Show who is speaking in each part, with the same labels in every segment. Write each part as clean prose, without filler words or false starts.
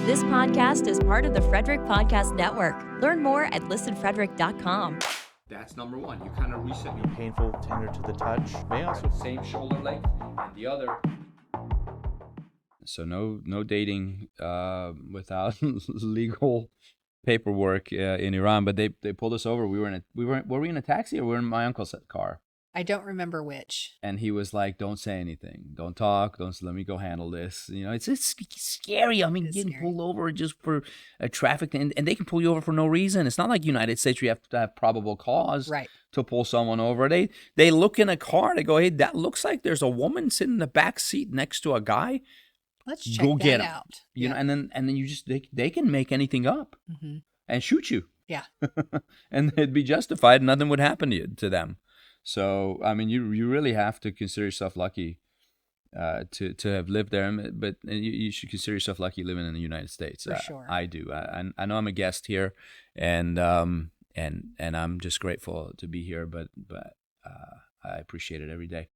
Speaker 1: This podcast is part of the Frederick Podcast Network. Learn more at listenfrederick.com.
Speaker 2: That's number one. You kind of reset your
Speaker 3: painful, tender to the touch. May also
Speaker 2: same shoulder length and the other. So no dating without legal paperwork in Iran. But they pulled us over. Were we in a taxi or were we in my uncle's car?
Speaker 4: I don't remember which.
Speaker 2: And he was like, "Don't say anything. Don't talk. Let me go handle this." You know, it's scary. I mean, getting pulled over just for a traffic thing, and they can pull you over for no reason. It's not like United States where you have to have probable cause to pull someone over. They look in a car. They go, "Hey, that looks like there's a woman sitting in the back seat next to a guy.
Speaker 4: Let's check
Speaker 2: go get him."
Speaker 4: out.
Speaker 2: You know, and then you just they can make anything up and shoot you.
Speaker 4: Yeah,
Speaker 2: and they'd be justified. Nothing would happen to them. So, I mean, you really have to consider yourself lucky to have lived there. But you should consider yourself lucky living in the United States.
Speaker 4: For sure.
Speaker 2: I do. I know I'm a guest here, and I'm just grateful to be here. But I appreciate it every day.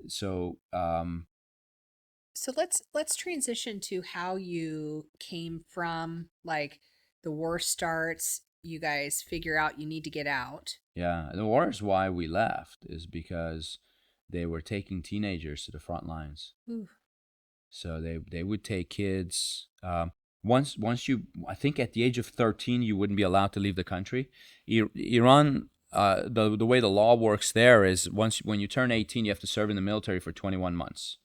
Speaker 2: So
Speaker 4: so let's transition to how you came from, like, the war starts. You guys figure out you need to get out.
Speaker 2: Yeah, the war is why we left, is because they were taking teenagers to the front lines.
Speaker 4: Ooh.
Speaker 2: So they would take kids. Once you, I think at the age of 13, you wouldn't be allowed to leave the country. Iran, the way the law works there is when you turn 18, you have to serve in the military for 21 months.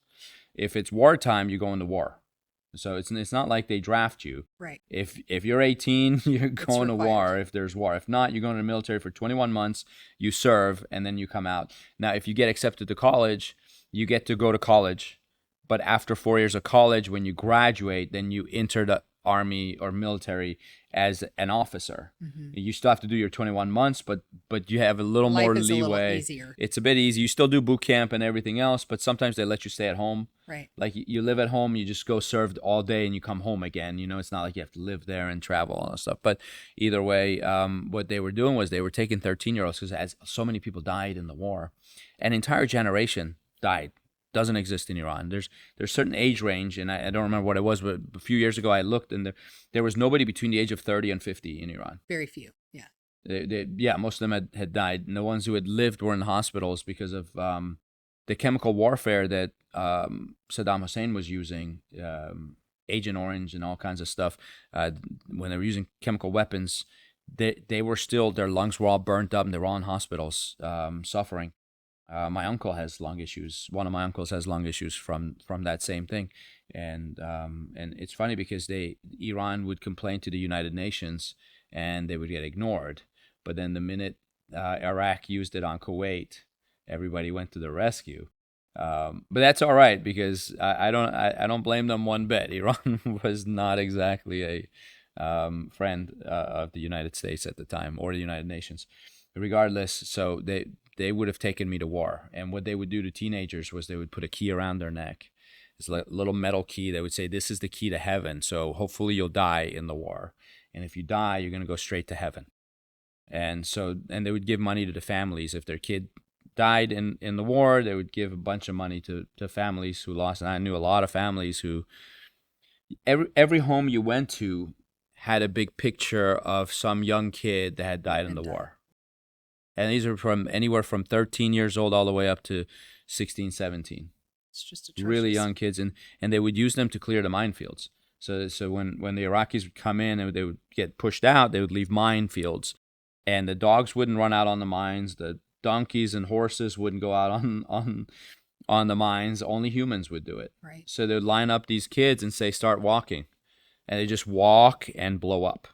Speaker 2: If it's wartime, you go into war. So it's not like they draft you.
Speaker 4: Right.
Speaker 2: If you're 18, you're going to war if there's war. If not, you're going to the military for 21 months, you serve, and then you come out. Now, if you get accepted to college, you get to go to college. But after 4 years of college, when you graduate, then you enter the army or military as an officer. Mm-hmm. You still have to do your 21 months, but you have a little more leeway.
Speaker 4: A little easier.
Speaker 2: It's a bit easy. You still do boot camp and everything else, but sometimes they let you stay at home.
Speaker 4: Right.
Speaker 2: Like you live at home, you just go served all day and you come home again. You know, it's not like you have to live there and travel and all that stuff. But either way, what they were doing was they were taking 13-year-olds because as so many people died in the war, an entire generation died. Doesn't exist in Iran. There's certain age range, and I don't remember what it was, but a few years ago I looked, and there was nobody between the age of 30 and 50 in Iran.
Speaker 4: Very few, yeah.
Speaker 2: Most of them had died, and the ones who had lived were in hospitals because of the chemical warfare that Saddam Hussein was using, Agent Orange and all kinds of stuff. When they were using chemical weapons, they were still, their lungs were all burnt up, and they were all in hospitals suffering. My uncle has lung issues. One of my uncles has lung issues from that same thing, and it's funny because Iran would complain to the United Nations, and they would get ignored. But then the minute Iraq used it on Kuwait, everybody went to the rescue. But that's all right because I don't blame them one bit. Iran was not exactly a friend of the United States at the time or the United Nations. Regardless, so they would have taken me to war. And what they would do to teenagers was they would put a key around their neck. It's like a little metal key. They would say, "This is the key to heaven. So hopefully you'll die in the war. And if you die, you're going to go straight to heaven." And they would give money to the families. If their kid died in the war, they would give a bunch of money to families who lost. And I knew a lot of families who, every home you went to had a big picture of some young kid that had died in the war. And these are from anywhere from 13 years old all the way up to 16, 17.
Speaker 4: It's just atrocious.
Speaker 2: Really young kids. And they would use them to clear the minefields. So when the Iraqis would come in and they would get pushed out, they would leave minefields. And the dogs wouldn't run out on the mines. The donkeys and horses wouldn't go out on the mines. Only humans would do it.
Speaker 4: Right.
Speaker 2: So they would line up these kids and say, "Start walking." And they just walk and blow up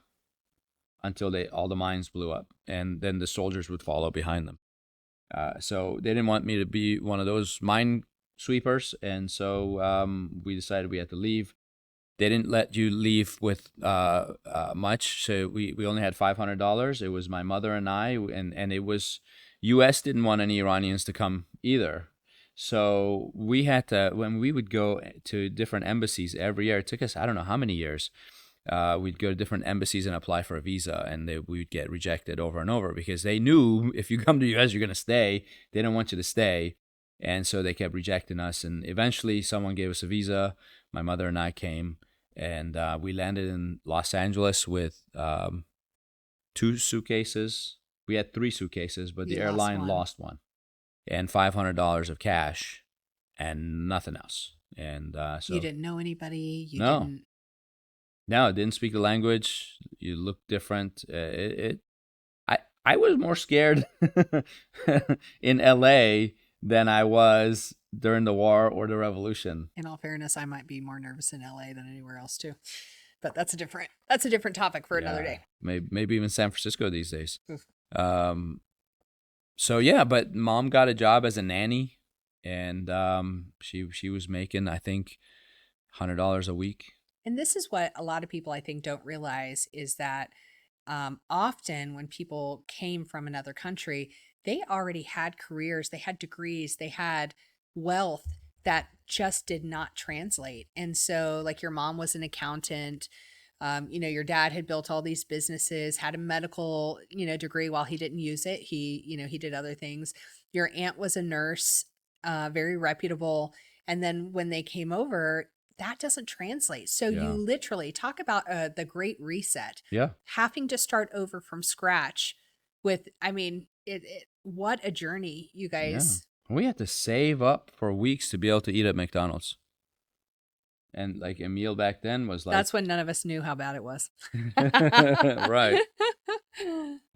Speaker 2: until all the mines blew up, and then the soldiers would follow behind them. So they didn't want me to be one of those mine sweepers, and so we decided we had to leave. They didn't let you leave with much, so we only had $500. It was my mother and I, and it was, U.S. didn't want any Iranians to come either. So we had to, when we would go to different embassies every year, it took us, I don't know how many years, we'd go to different embassies and apply for a visa, and we would get rejected over and over because they knew if you come to the U.S., you're going to stay. They don't want you to stay. And so they kept rejecting us. And eventually someone gave us a visa. My mother and I came. And we landed in Los Angeles with 2 suitcases. We had 3 suitcases, but the airline lost one, and $500 of cash, and nothing else. And so
Speaker 4: you didn't know anybody. You
Speaker 2: No.
Speaker 4: didn't.
Speaker 2: no, didn't speak the language. You looked different. I was more scared in LA than I was during the war or the revolution.
Speaker 4: In all fairness, I might be more nervous in LA than anywhere else too. But that's a different topic for another day.
Speaker 2: Maybe even San Francisco these days.
Speaker 4: Oof.
Speaker 2: So yeah, but mom got a job as a nanny, and she was making, I think, $100 a week.
Speaker 4: And this is what a lot of people, I think, don't realize is that often when people came from another country, they already had careers, they had degrees, they had wealth that just did not translate. And so, like, your mom was an accountant. Your dad had built all these businesses, had a medical, degree. While he didn't use it, he did other things. Your aunt was a nurse, very reputable. And then when they came over, that doesn't translate. So
Speaker 2: Yeah.
Speaker 4: you literally talk about the Great Reset,
Speaker 2: Yeah.
Speaker 4: having to start over from scratch with, what a journey you guys.
Speaker 2: We had to save up for weeks to be able to eat at McDonald's. And like a meal back then was like
Speaker 4: That's when none of us knew how bad it was.
Speaker 2: right.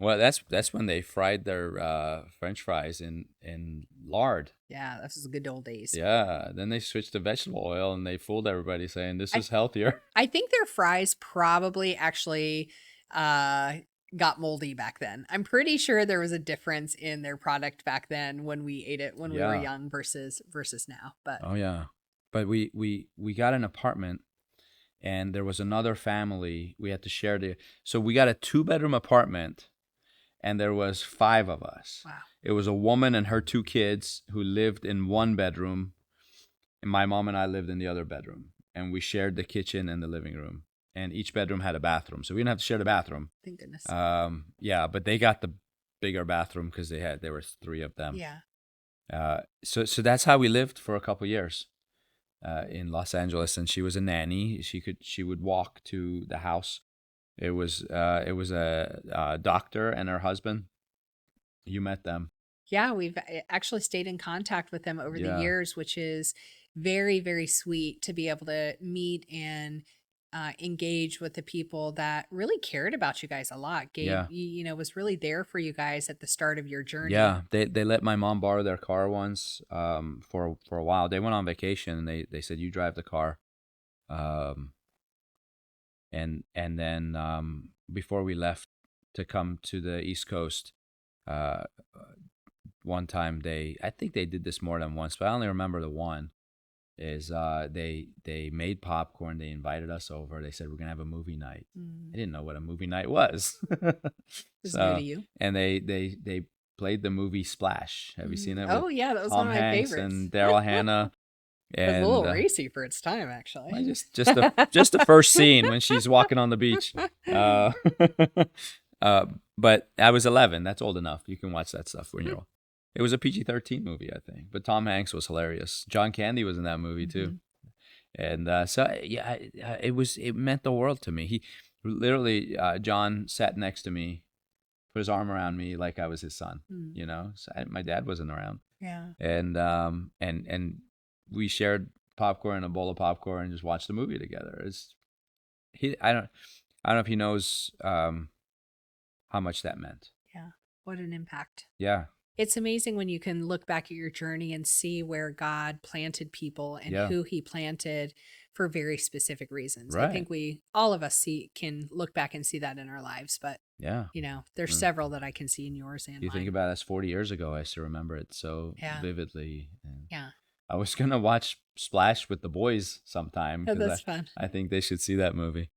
Speaker 2: Well, that's when they fried their French fries in lard.
Speaker 4: Yeah, this was the good old days.
Speaker 2: Yeah. Then they switched to vegetable oil, and they fooled everybody saying this is healthier.
Speaker 4: I think their fries probably actually got moldy back then. I'm pretty sure there was a difference in their product back then when we ate it when we were young versus now. But
Speaker 2: Oh yeah. But we got an apartment, and there was another family. We had to share so we got a 2-bedroom apartment, and there was 5 of us.
Speaker 4: wow.
Speaker 2: It was a woman and her 2 kids who lived in 1 bedroom, and my mom and I lived in the other bedroom, and we shared the kitchen and the living room, and each bedroom had a bathroom, so we didn't have to share the bathroom.
Speaker 4: Thank goodness.
Speaker 2: Yeah, but they got the bigger bathroom because there were 3 of them.
Speaker 4: Yeah.
Speaker 2: So that's how we lived for a couple years in Los Angeles, and she was a nanny. She would walk to the house. It was a doctor and her husband. You met them.
Speaker 4: Yeah, we've actually stayed in contact with them over the years, which is very, very sweet to be able to meet and engage with the people that really cared about you guys a lot. Gabe, was really there for you guys at the start of your journey.
Speaker 2: Yeah, they let my mom borrow their car once for a while. They went on vacation, and they said, you drive the car. And then before we left to come to the East Coast, one time I think they did this more than once, but I only remember the one. Is they made popcorn. They invited us over. They said, we're gonna have a movie night. I didn't know what a movie night was.
Speaker 4: It's new to you.
Speaker 2: And they played the movie Splash. Have you seen it?
Speaker 4: Oh yeah, that was
Speaker 2: Tom
Speaker 4: one of my
Speaker 2: Hanks
Speaker 4: favorites.
Speaker 2: and Daryl Hannah.
Speaker 4: It was
Speaker 2: And
Speaker 4: a little racy for its time, actually.
Speaker 2: just the first scene when she's walking on the beach. But I was 11. That's old enough. You can watch that stuff when you're old. It was a PG-13 movie, I think. But Tom Hanks was hilarious. John Candy was in that movie too. And it meant the world to me. He literally, John sat next to me, put his arm around me like I was his son. So my dad wasn't around.
Speaker 4: Yeah.
Speaker 2: And we shared popcorn and a bowl of popcorn and just watched the movie together. I don't know if he knows how much that meant.
Speaker 4: Yeah. What an impact.
Speaker 2: Yeah.
Speaker 4: It's amazing when you can look back at your journey and see where God planted people and who he planted for very specific reasons.
Speaker 2: Right.
Speaker 4: I think all of us can look back and see that in our lives, but there's several that I can see in yours and
Speaker 2: you
Speaker 4: mine.
Speaker 2: think about it, that's 40 years ago. I still remember it so vividly.
Speaker 4: Yeah.
Speaker 2: I was going to watch Splash with the boys sometime.
Speaker 4: Oh, that's fun.
Speaker 2: I think they should see that movie.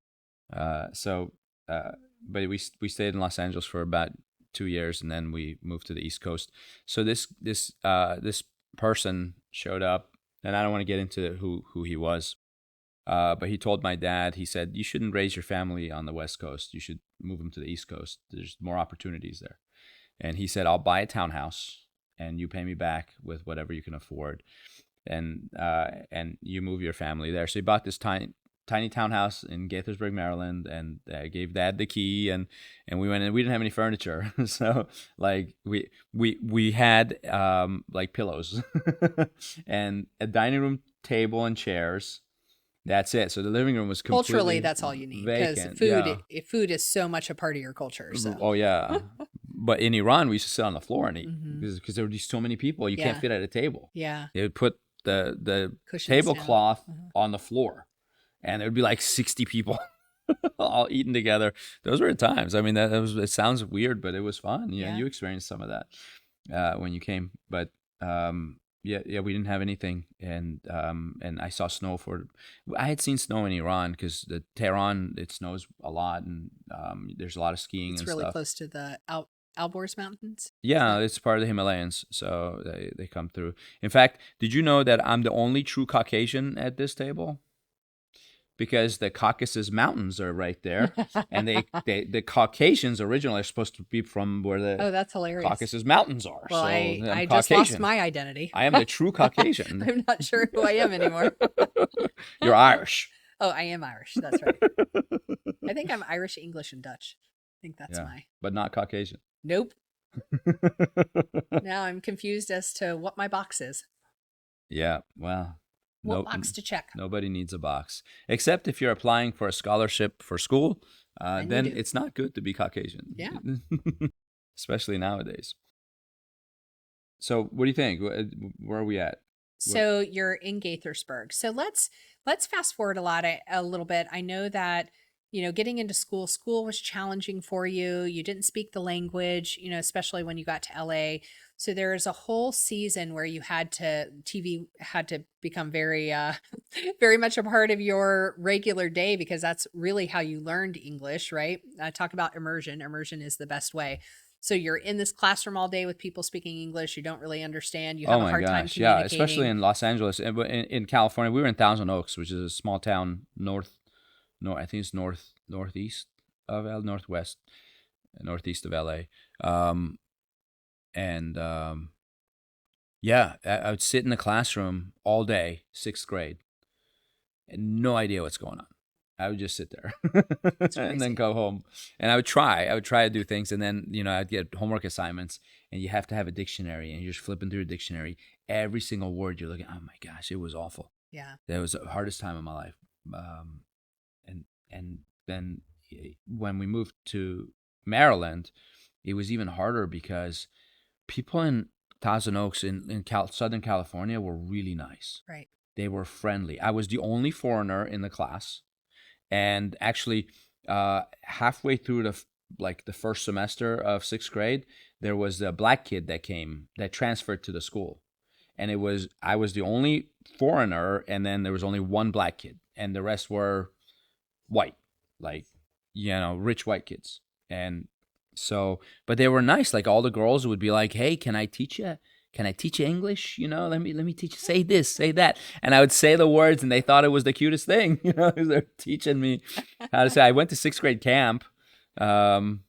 Speaker 2: But we stayed in Los Angeles for about 2 years, and then we moved to the East Coast. So this person showed up, and I don't want to get into who he was, but he told my dad, he said, you shouldn't raise your family on the West Coast. You should move them to the East Coast. There's more opportunities there. And he said, I'll buy a townhouse, and you pay me back with whatever you can afford, and you move your family there. So he bought this tiny townhouse in Gaithersburg, Maryland, and I gave Dad the key, and we went in. We didn't have any furniture, so like we had like pillows and a dining room table and chairs. That's it. So the living room was completely
Speaker 4: Culturally, that's all you need, because
Speaker 2: vacant.
Speaker 4: food
Speaker 2: Yeah.
Speaker 4: food is so much a part of your culture. So
Speaker 2: Oh yeah. But in Iran, we used to sit on the floor and eat
Speaker 4: Mhm.
Speaker 2: because there would be so many people. You
Speaker 4: Yeah.
Speaker 2: can't fit at a table.
Speaker 4: yeah,
Speaker 2: They would put the
Speaker 4: Cushions down.
Speaker 2: tablecloth
Speaker 4: Mhm.
Speaker 2: on the floor, and there would be like 60 people all eating together. Those were times. I mean, that was. It sounds weird, but it was fun. Yeah,
Speaker 4: Yeah.
Speaker 2: you experienced some of that when you came. But yeah, we didn't have anything, and I saw snow for. I had seen snow in Iran because the Tehran it snows a lot, and there's a lot of skiing
Speaker 4: It's
Speaker 2: and
Speaker 4: really
Speaker 2: stuff.
Speaker 4: close to the Alborz Mountains.
Speaker 2: Yeah, it's part of the Himalayas, so they come through. In fact, did you know that I'm the only true Caucasian at this table? Because the Caucasus Mountains are right there, and the Caucasians originally are supposed to be from where
Speaker 4: Oh,
Speaker 2: the
Speaker 4: that's hilarious.
Speaker 2: Caucasus Mountains are.
Speaker 4: Well,
Speaker 2: so
Speaker 4: I
Speaker 2: I'm
Speaker 4: just lost
Speaker 2: Caucasian.
Speaker 4: my identity.
Speaker 2: I am the true Caucasian.
Speaker 4: I'm not sure who I am anymore.
Speaker 2: You're Irish.
Speaker 4: Oh, I am Irish. That's right. I think I'm Irish, English, and Dutch. I think that's
Speaker 2: Yeah,
Speaker 4: my.
Speaker 2: but not Caucasian.
Speaker 4: Nope. Now I'm confused as to what my box is.
Speaker 2: Yeah, well,
Speaker 4: What box to check?
Speaker 2: nobody needs a box, except if you're applying for a scholarship for school.
Speaker 4: Then you
Speaker 2: Then
Speaker 4: do.
Speaker 2: it's not good to be Caucasian.
Speaker 4: Yeah.
Speaker 2: Especially nowadays. So, what do you think? Where are we at?
Speaker 4: So you're in Gaithersburg. So let's fast forward a little bit. I know that, getting into school was challenging for you. You didn't speak the language, especially when you got to LA. So there's a whole season where TV had to become very, very much a part of your regular day, because that's really how you learned English, right? Talk about immersion. Immersion is the best way. So you're in this classroom all day with people speaking English. You don't really understand. You have
Speaker 2: Oh
Speaker 4: a
Speaker 2: my
Speaker 4: hard time
Speaker 2: gosh, yeah,
Speaker 4: communicating.
Speaker 2: especially in Los Angeles. In California, we were in Thousand Oaks, which is a small town I think it's northeast of northeast of LA. Yeah, I would sit in the classroom all day, 6th grade, and no idea what's going on. I would just sit there and then go home. And I would try to do things. And then, I'd get homework assignments, and you have to have a dictionary, and you're just flipping through a dictionary. Every single word you're looking, oh my gosh, it was awful.
Speaker 4: Yeah.
Speaker 2: That was the hardest time of my life. And then when we moved to Maryland, it was even harder because people in Thousand Oaks in Southern California were really nice.
Speaker 4: Right.
Speaker 2: They were friendly. I was the only foreigner in the class. And actually, halfway through the first semester of 6th grade, there was a black kid that transferred to the school. And I was the only foreigner, and then there was only one black kid, and the rest were white, like, rich white kids. And so, but they were nice. Like, all the girls would be like, "Hey, can I teach you English? Let me teach you, say this, say that." And I would say the words, and they thought it was the cutest thing, they're teaching me how to say. I went to 6th grade camp, and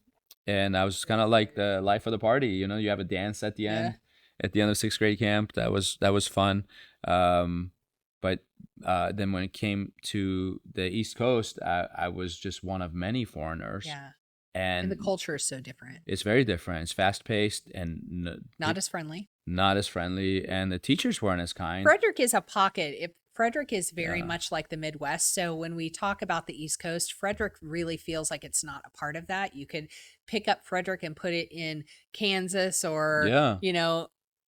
Speaker 2: I was kind of like the life of the party. You have a dance at the end. At the end of 6th grade camp, that was fun. But then when it came to the East Coast, I was just one of many foreigners.
Speaker 4: Yeah.
Speaker 2: And
Speaker 4: the culture is so different.
Speaker 2: It's very different. It's fast paced and
Speaker 4: Not as friendly.
Speaker 2: Not as friendly, and the teachers weren't as kind.
Speaker 4: Frederick is a pocket. Frederick is very much like the Midwest. So when we talk about the East Coast, Frederick really feels like it's not a part of that. You could pick up Frederick and put it in Kansas or,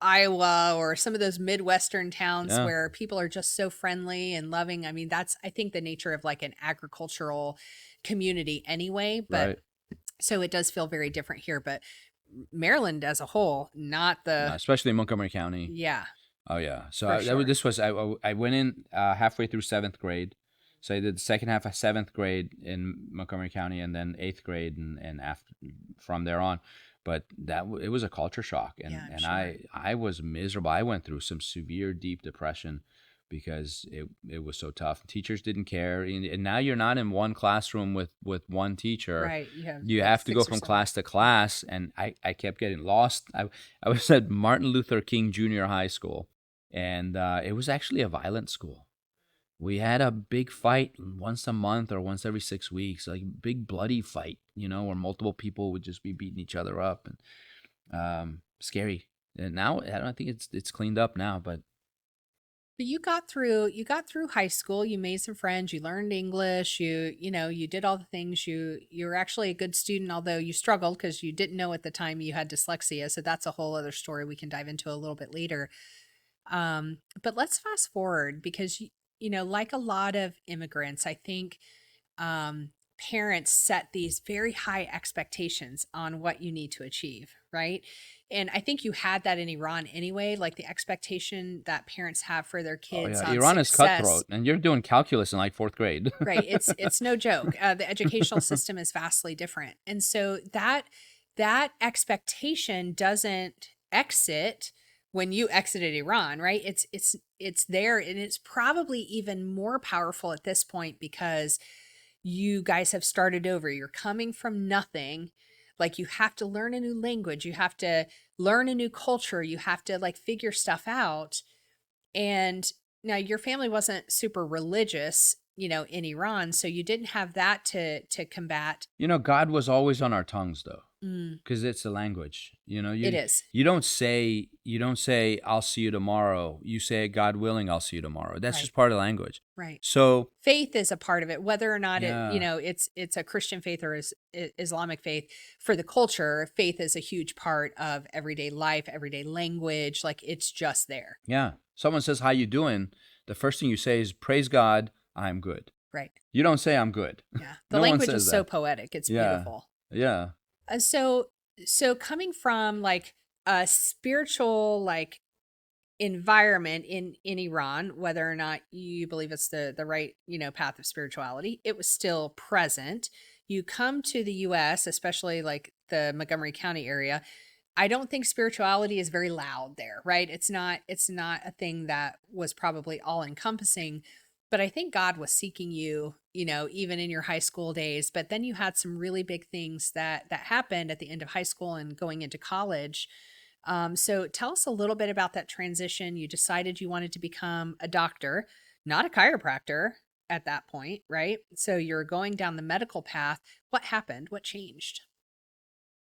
Speaker 4: Iowa or some of those Midwestern towns where people are just so friendly and loving. I mean, that's, I think, the nature of like an agricultural community anyway. But
Speaker 2: Right.
Speaker 4: So it does feel very different here. But Maryland as a whole, not the.
Speaker 2: Especially in Montgomery County.
Speaker 4: Yeah.
Speaker 2: Oh, yeah. So I went in halfway through 7th grade. So I did the second half of 7th grade in Montgomery County, and then 8th grade and after from there on. But it was a culture shock, and sure. I was miserable. I went through some severe deep depression because it was so tough. Teachers didn't care, and now you're not in one classroom with one teacher.
Speaker 4: Right.
Speaker 2: You have to go from class to class, and I kept getting lost. I was at Martin Luther King Junior High School, and it was actually a violent school. we had a big fight once a month or once every 6 weeks, like big bloody fight, where multiple people would just be beating each other up, and scary. And now I don't think it's cleaned up now, but
Speaker 4: But you got through high school, you made some friends, you learned English, you did all the things. You were actually a good student, although you struggled because you didn't know at the time you had dyslexia. So that's a whole other story we can dive into a little bit later. But let's fast forward because like a lot of immigrants, I think parents set these very high expectations on what you need to achieve, right? And I think you had that in Iran anyway, like the expectation that parents have for their
Speaker 2: oh
Speaker 4: kids
Speaker 2: yeah,
Speaker 4: on
Speaker 2: Iran is
Speaker 4: success.
Speaker 2: cutthroat, and you're doing calculus in like fourth grade.
Speaker 4: Right. It's no joke. The educational system is vastly different. And so that expectation doesn't exit when you exited Iran, right? It's there, and it's probably even more powerful at this point because you guys have started over. You're coming from nothing. Like you have to learn a new language, you have to learn a new culture, you have to like figure stuff out. And now your family wasn't super religious, in Iran, so you didn't have that to combat.
Speaker 2: God was always on our tongues though,
Speaker 4: Mm,
Speaker 2: because it's a language.
Speaker 4: it is.
Speaker 2: You don't say I'll see you tomorrow. You say God willing, I'll see you tomorrow. That's
Speaker 4: Right.
Speaker 2: just part of the language.
Speaker 4: Right.
Speaker 2: So
Speaker 4: Faith is a part of it, whether or not
Speaker 2: yeah,
Speaker 4: it's a Christian faith or Islamic faith. For the culture, faith is a huge part of everyday life, everyday language. Like it's just there.
Speaker 2: yeah. Someone says how you doing, the first thing you say is praise God, I'm good.
Speaker 4: Right.
Speaker 2: You don't say I'm good.
Speaker 4: Yeah. The
Speaker 2: No one
Speaker 4: language
Speaker 2: says
Speaker 4: is so
Speaker 2: that.
Speaker 4: poetic. It's
Speaker 2: Yeah,
Speaker 4: beautiful.
Speaker 2: yeah.
Speaker 4: So coming from like a spiritual like environment in Iran, whether or not you believe it's the right, path of spirituality, it was still present. You come to the US, especially like the Montgomery County area. I don't think spirituality is very loud there, right? It's not a thing that was probably all encompassing, but I think God was seeking you, even in your high school days. But then you had some really big things that happened at the end of high school and going into college. So tell us a little bit about that transition. You decided you wanted to become a doctor, not a chiropractor at that point, right? So you're going down the medical path. What happened? What changed?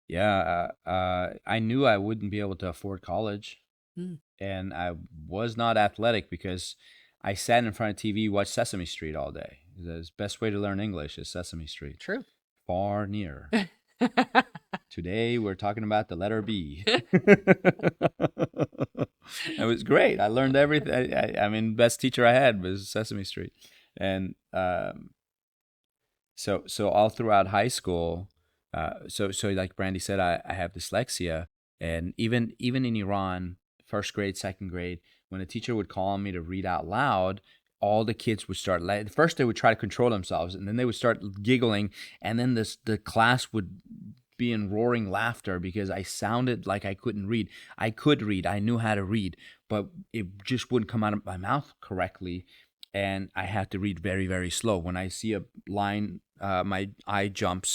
Speaker 2: Yeah, I knew I wouldn't be able to afford college,
Speaker 4: Mm,
Speaker 2: and I was not athletic because I sat in front of TV, watched Sesame Street all day. The best way to learn English is Sesame Street.
Speaker 4: true.
Speaker 2: Far near. Today we're talking about the letter B. It was great. I learned everything. I mean, best teacher I had was Sesame Street, and so all throughout high school, so like Brandy said, I have dyslexia, and even in Iran, first grade, second grade, when a teacher would call on me to read out loud, all the kids would start. First, they would try to control themselves, and then they would start giggling, and then the class would be in roaring laughter because I sounded like I couldn't read. I could read. I knew how to read, but it just wouldn't come out of my mouth correctly, and I had to read very, very slow. When I see a line, my eyes jump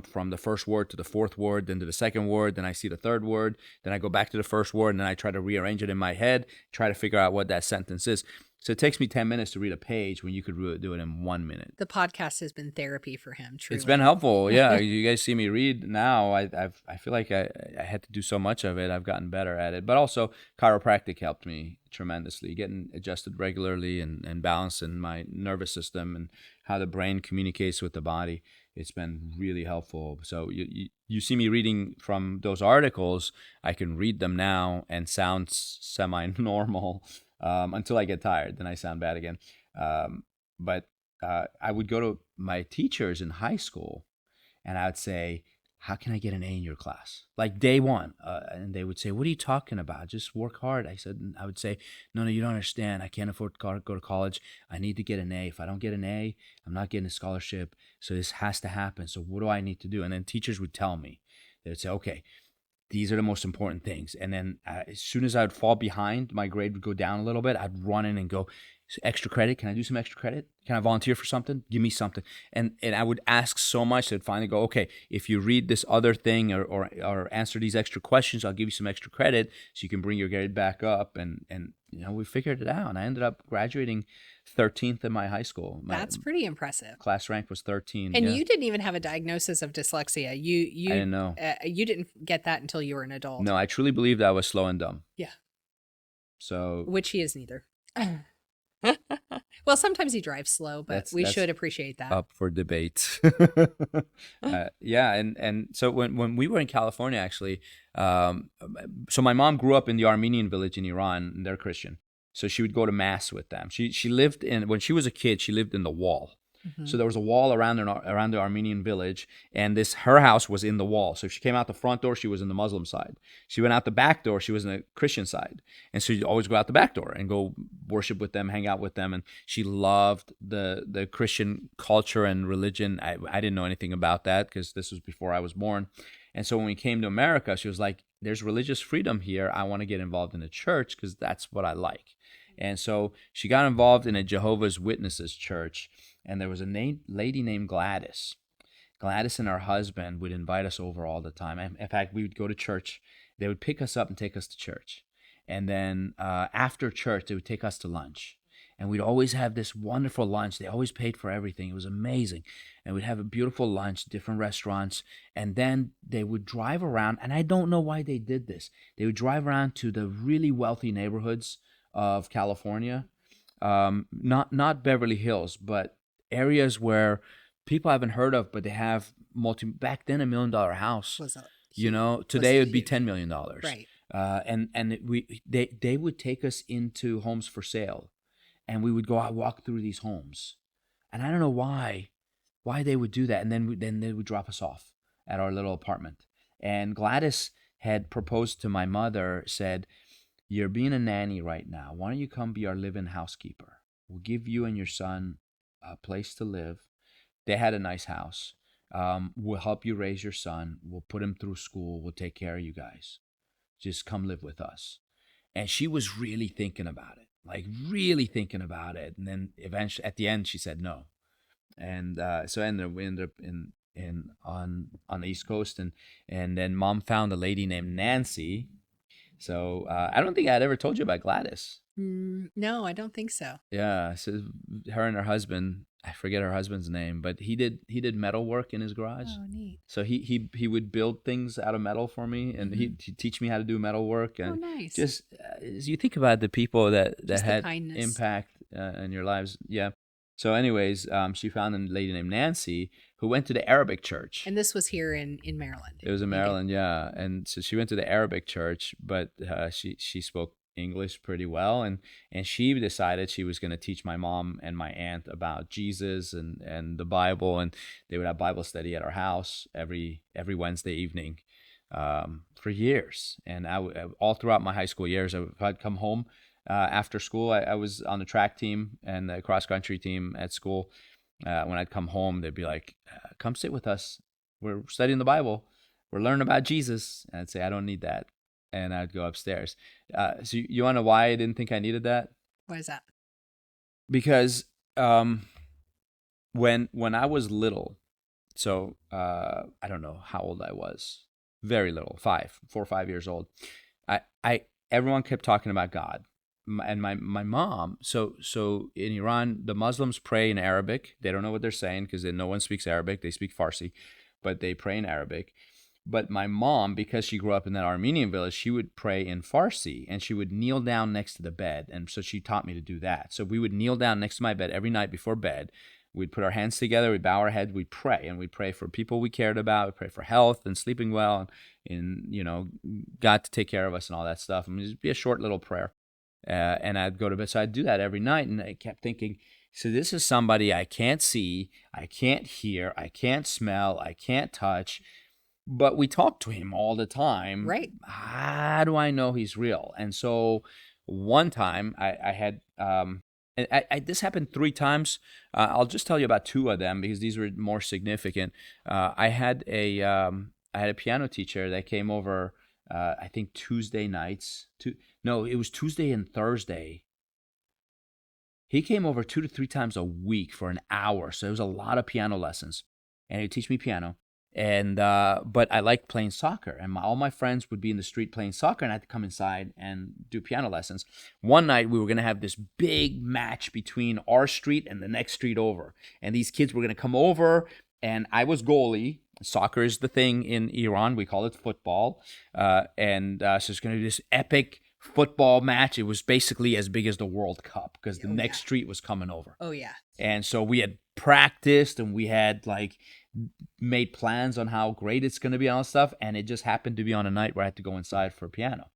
Speaker 2: from the first word to the fourth word, then to the second word, then I see the third word, then I go back to the first word, and then I try to rearrange it in my head, try to figure out what that sentence is. So it takes me 10 minutes to read a page when you could really do it in 1 minute.
Speaker 4: The podcast has been therapy for him,
Speaker 2: It's been
Speaker 4: truly.
Speaker 2: helpful. Yeah, you guys see me read now. I feel like I had to do so much of it. I've gotten better at it. But also chiropractic helped me tremendously, getting adjusted regularly and balanced in my nervous system and how the brain communicates with the body. It's been really helpful. So you see me reading from those articles. I can read them now and sound semi-normal until I get tired. Then I sound bad again. But I would go to my teachers in high school and I would say, how can I get an A in your class? Like day one. And they would say, what are you talking about? Just work hard. I would say, no, you don't understand. I can't afford to go to college. I need to get an A. If I don't get an A, I'm not getting a scholarship. So this has to happen. So what do I need to do? And then teachers would tell me. They would say, okay, these are the most important things. And then as soon as I would fall behind, my grade would go down a little bit. I'd run in and go, extra credit. Can I do some extra credit? Can I volunteer for something? Give me something. And I would ask so much that I'd finally go, okay, if you read this other thing or answer these extra questions, I'll give you some extra credit so you can bring your grade back up. And we figured it out. And I ended up graduating 13th in my high school.
Speaker 4: That's pretty impressive.
Speaker 2: Class rank was 13.
Speaker 4: And you didn't even have a diagnosis of dyslexia. You
Speaker 2: I didn't know.
Speaker 4: You didn't get that until you were an adult.
Speaker 2: No, I truly believed I was slow and dumb.
Speaker 4: Yeah.
Speaker 2: So
Speaker 4: which he is neither. Well, sometimes he drives slow, but we should appreciate that.
Speaker 2: Up for debate. Yeah, and so when we were in California, actually, so my mom grew up in the Armenian village in Iran, and they're Christian. So she would go to mass with them. She lived when she was a kid, she lived in the wall. So there was a wall around the Armenian village, and her house was in the wall. So if she came out the front door, she was in the Muslim side. She went out the back door, she was in the Christian side. And so you'd always go out the back door and go worship with them, hang out with them. And she loved the Christian culture and religion. I didn't know anything about that because this was before I was born. And so when we came to America, she was like, there's religious freedom here. I want to get involved in a church because that's what I like. And so she got involved in a Jehovah's Witnesses church. And there was a lady named Gladys. Gladys and her husband would invite us over all the time. In fact, we would go to church. They would pick us up and take us to church. And then after church, they would take us to lunch. And we'd always have this wonderful lunch. They always paid for everything. It was amazing. And we'd have a beautiful lunch, different restaurants. And then they would drive around. And I don't know why they did this. They would drive around to the really wealthy neighborhoods of California. Not Beverly Hills, but areas where people haven't heard of, but they have back then $1 million house. Today it would be $10 million.
Speaker 4: Right.
Speaker 2: They would take us into homes for sale, and we would go out, walk through these homes, and I don't know why they would do that. And then they would drop us off at our little apartment. And Gladys had proposed to my mother, said, "You're being a nanny right now. Why don't you come be our live-in housekeeper? We'll give you and your son a place to live." They had a nice house. We'll help you raise your son. We'll put him through school. We'll take care of you guys. Just come live with us. And she was really thinking about it, like really thinking about it. And then eventually, at the end, she said no. And so we ended up on the East Coast, and then Mom found a lady named Nancy. So I don't think I'd ever told you about Gladys.
Speaker 4: No, I don't think so.
Speaker 2: Yeah, so her and her husband, I forget her husband's name, but he did metal work in his garage.
Speaker 4: Oh, neat.
Speaker 2: So he would build things out of metal for me, and he'd teach me how to do metal work. And
Speaker 4: nice.
Speaker 2: Just as you think about the people that had
Speaker 4: kindness.
Speaker 2: impact in your lives, yeah. So anyways, she found a lady named Nancy who went to the Arabic church.
Speaker 4: And this was here in Maryland.
Speaker 2: It was in Maryland, yeah. And so she went to the Arabic church, but she spoke English pretty well, and she decided she was going to teach my mom and my aunt about Jesus and the Bible, and they would have Bible study at our house every Wednesday evening for years. And all throughout my high school years, I'd come home after school. I was on the track team and the cross country team at school. When I'd come home, they'd be like, "Come sit with us. We're studying the Bible. We're learning about Jesus." And I'd say, "I don't need that." And I'd go upstairs. So you want to know why I didn't think I needed that?
Speaker 4: Why is that?
Speaker 2: Because when I was little, so I don't know how old I was, very little, 4 or 5 years old. Everyone kept talking about God, and my mom. So in Iran, the Muslims pray in Arabic. They don't know what they're saying because no one speaks Arabic. They speak Farsi, but they pray in Arabic. But my mom, because she grew up in that Armenian village, she would pray in Farsi, and she would kneel down next to the bed. And so she taught me to do that. So we would kneel down next to my bed every night before bed. We'd put our hands together, we'd bow our head, we'd pray. And we'd pray for people we cared about. We'd pray for health and sleeping well and God to take care of us and all that stuff. I mean, it'd be a short little prayer. And I'd go to bed. So I'd do that every night. And I kept thinking, so this is somebody I can't see, I can't hear, I can't smell, I can't touch. But we talk to him all the time.
Speaker 4: Right.
Speaker 2: How do I know he's real? And so one time I had, this happened 3 times. I'll just tell you about 2 of them because these were more significant. I had a piano teacher that came over, I think Tuesday nights. It was Tuesday and Thursday. He came over 2 to 3 times a week for an hour. So it was a lot of piano lessons. And he'd teach me piano. And but I liked playing soccer. And all my friends would be in the street playing soccer, and I had to come inside and do piano lessons. One night we were going to have this big match between our street and the next street over. And these kids were going to come over, and I was goalie. Soccer is the thing in Iran. We call it football. So it's going to be this epic football match. It was basically as big as the World Cup because the next street was coming over.
Speaker 4: Oh, yeah.
Speaker 2: And so we had practiced, and we had like made plans on how great it's going to be and all that stuff. And it just happened to be on a night where I had to go inside for piano.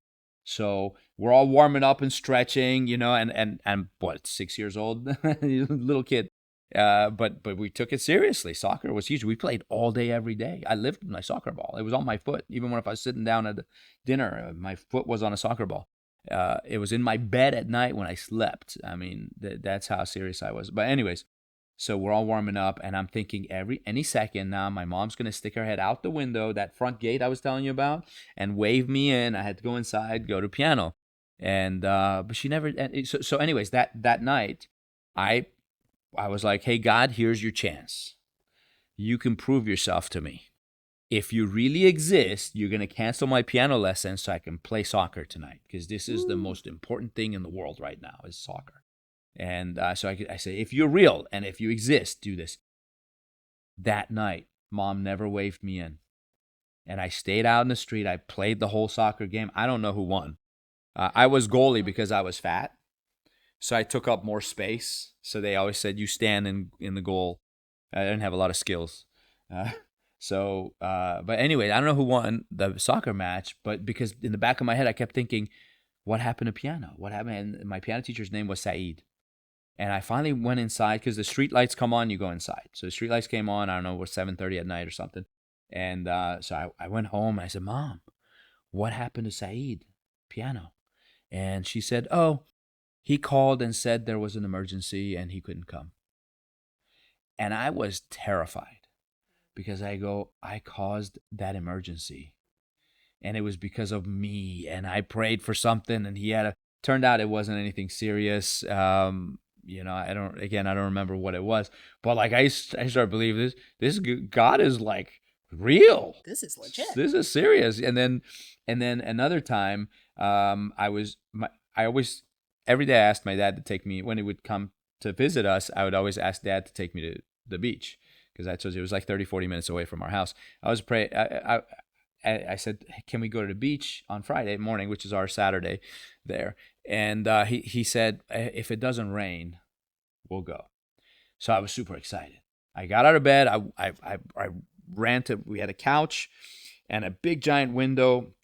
Speaker 2: So we're all warming up and stretching, you know, and what, 6 years old, little kid. But we took it seriously. Soccer was huge. We played all day, every day. I lived with my soccer ball. It was on my foot. Even when if I was sitting down at dinner, my foot was on a soccer ball. It was in my bed at night when I slept. I mean, that's how serious I was. But anyways, so we're all warming up, and I'm thinking any second now, my mom's going to stick her head out the window, that front gate I was telling you about, and wave me in. I had to go inside, go to piano. And but she never. So anyways, that night, I was like, hey, God, here's your chance. You can prove yourself to me. If you really exist, you're going to cancel my piano lessons so I can play soccer tonight, because this is the most important thing in the world right now is soccer. And so I say, if you're real and if you exist, do this. That night, Mom never waved me in. And I stayed out in the street. I played the whole soccer game. I don't know who won. I was goalie because I was fat. So I took up more space. So they always said, you stand in the goal. I didn't have a lot of skills. But anyway, I don't know who won the soccer match, but because in the back of my head, I kept thinking, what happened to piano? What happened? And my piano teacher's name was Saeed. And I finally went inside because the street lights come on, you go inside. So the street lights came on, I don't know, it was 7:30 at night or something. And so I went home and I said, Mom, what happened to Saeed? Piano. And she said, oh, he called and said there was an emergency and he couldn't come. And I was terrified because I caused that emergency. And it was because of me. And I prayed for something and turned out it wasn't anything serious. You know, I don't remember what it was. But like I started believing this God is like real.
Speaker 4: This is legit.
Speaker 2: This is serious. And then another time, every day I asked my dad to take me, when he would come to visit us, I would always ask Dad to take me to the beach, because I told you it was like 30-40 minutes away from our house. I said, can we go to the beach on Friday morning, which is our Saturday there? And he said, if it doesn't rain, we'll go. So I was super excited. I got out of bed. I ran to, we had a couch and a big giant window.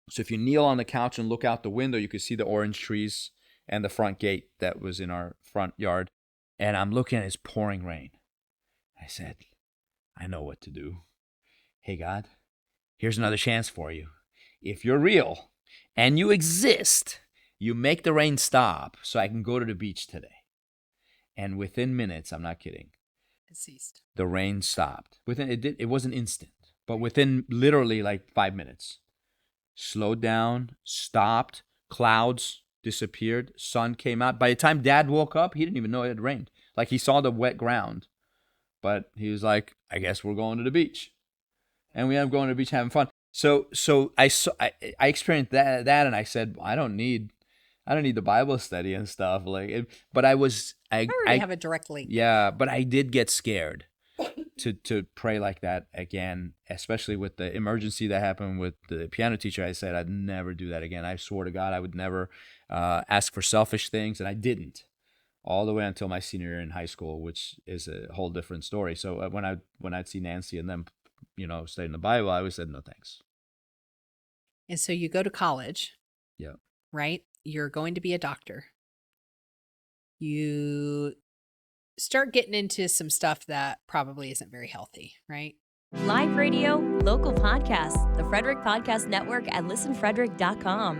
Speaker 2: So if you kneel on the couch and look out the window, you could see the orange trees and the front gate that was in our front yard. And I'm looking, it's pouring rain. I said, I know what to do. Hey, God, here's another chance for you. If you're real and you exist, you make the rain stop so I can go to the beach today. And within minutes, I'm not kidding,
Speaker 4: It ceased.
Speaker 2: the rain stopped. It wasn't instant, but within literally like 5 minutes. Slowed down, stopped, clouds disappeared, sun came out. By the time Dad woke up, he didn't even know it had rained. Like he saw the wet ground, but he was like, I guess we're going to the beach. And we ended up going to the beach having fun. So I experienced that and I said, I don't need the Bible study and stuff but I already
Speaker 4: have a direct link.
Speaker 2: Yeah, but I did get scared to pray like that again, especially with the emergency that happened with the piano teacher. I said I'd never do that again. I swore to God I would never ask for selfish things, and I didn't all the way until my senior year in high school, which is a whole different story. So when I'd see Nancy and them, studying the Bible, I always said no thanks.
Speaker 4: And so you go to college.
Speaker 2: Yeah.
Speaker 4: Right? You're going to be a doctor. You start getting into some stuff that probably isn't very healthy, right?
Speaker 1: Live radio, local podcasts, the Frederick Podcast Network at listenfrederick.com.